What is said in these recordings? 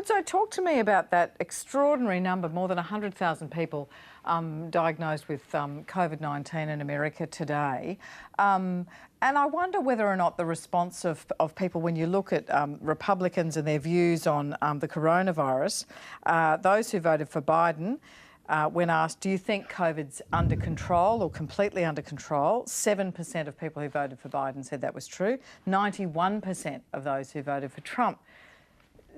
Pudzo, talk to me about that extraordinary number, more than 100,000 people diagnosed with COVID-19 in America today. And I wonder whether or not the response of people, when you look at Republicans and their views on the coronavirus, those who voted for Biden, when asked, do you think COVID's under control or completely under control, 7% of people who voted for Biden said that was true. 91% of those who voted for Trump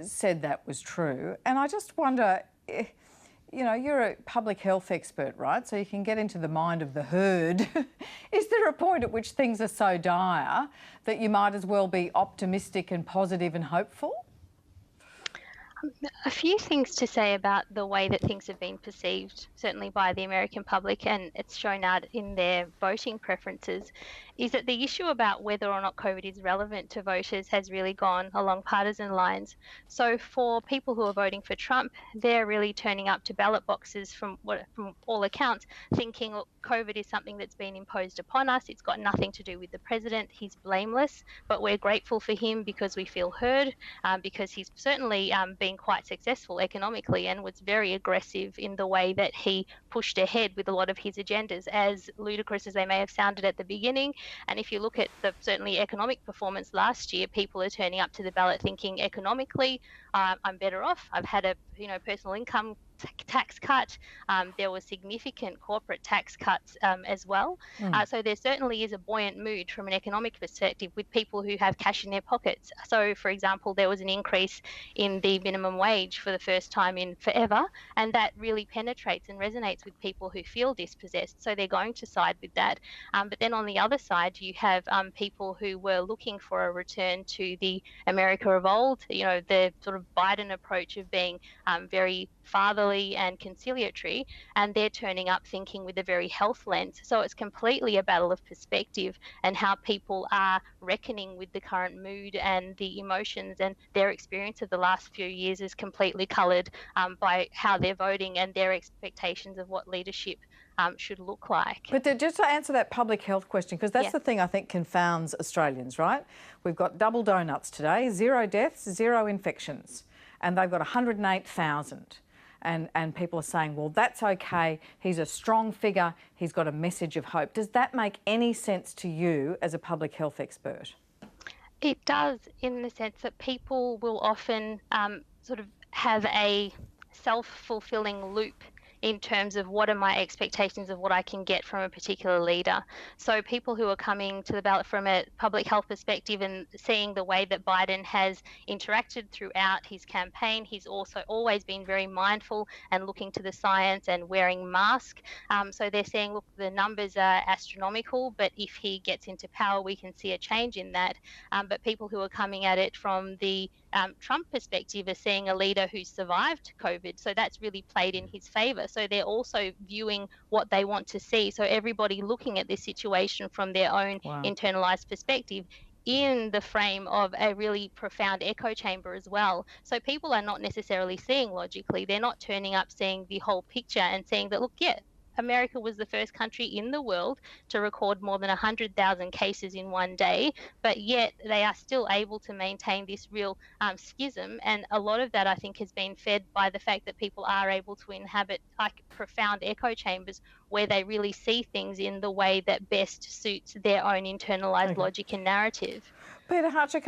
said that was true. And I just wonder, you know, you're a public health expert, right? So you can get into the mind of the herd. Is there a point at which things are so dire that you might as well be optimistic and positive and hopeful? A few things to say about the way that things have been perceived, certainly by the American public, and it's shown out in their voting preferences, is that the issue about whether or not COVID is relevant to voters has really gone along partisan lines. So for people who are voting for Trump, they're really turning up to ballot boxes from all accounts, thinking, look, COVID is something that's been imposed upon us. It's got nothing to do with the president. He's blameless, but we're grateful for him because we feel heard, because he's certainly been quite successful economically and was very aggressive in the way that he pushed ahead with a lot of his agendas, as ludicrous as they may have sounded at the beginning. And if you look at the certainly economic performance last year, people are turning up to the ballot thinking economically, I'm better off. I've had a personal income tax cut. There were significant corporate tax cuts as well. So there certainly is a buoyant mood from an economic perspective with people who have cash in their pockets. So, for example, there was an increase in the minimum wage for the first time in forever, and that really penetrates and resonates with people who feel dispossessed. So they're going to side with that. But then on the other side, you have people who were looking for a return to the America of old, the sort of Biden approach of being very fatherly and conciliatory, and they're turning up thinking with a very health lens. So it's completely a battle of perspective and how people are reckoning with the current mood and the emotions, and their experience of the last few years is completely coloured by how they're voting and their expectations of what leadership should look like. But just to answer that public health question, because that's the thing I think confounds Australians, right? We've got double donuts today, 0 deaths, 0 infections, and they've got 108,000. And people are saying, well, that's okay. He's a strong figure. He's got a message of hope. Does that make any sense to you as a public health expert? It does, in the sense that people will often sort of have a self-fulfilling loop in terms of what are my expectations of what I can get from a particular leader. So people who are coming to the ballot from a public health perspective and seeing the way that Biden has interacted throughout his campaign, he's also always been very mindful and looking to the science and wearing masks. So they're saying, look, the numbers are astronomical, but if he gets into power, we can see a change in that. But people who are coming at it from the Trump perspective are seeing a leader who's survived COVID. So that's really played in his favour. So they're also viewing what they want to see. So everybody looking at this situation from their own internalised perspective in the frame of a really profound echo chamber as well. So people are not necessarily seeing logically. They're not turning up seeing the whole picture and saying that, look, America was the first country in the world to record more than 100,000 cases in one day, but yet they are still able to maintain this real schism. And a lot of that, I think, has been fed by the fact that people are able to inhabit like profound echo chambers where they really see things in the way that best suits their own internalized logic and narrative. Peter Hartcher,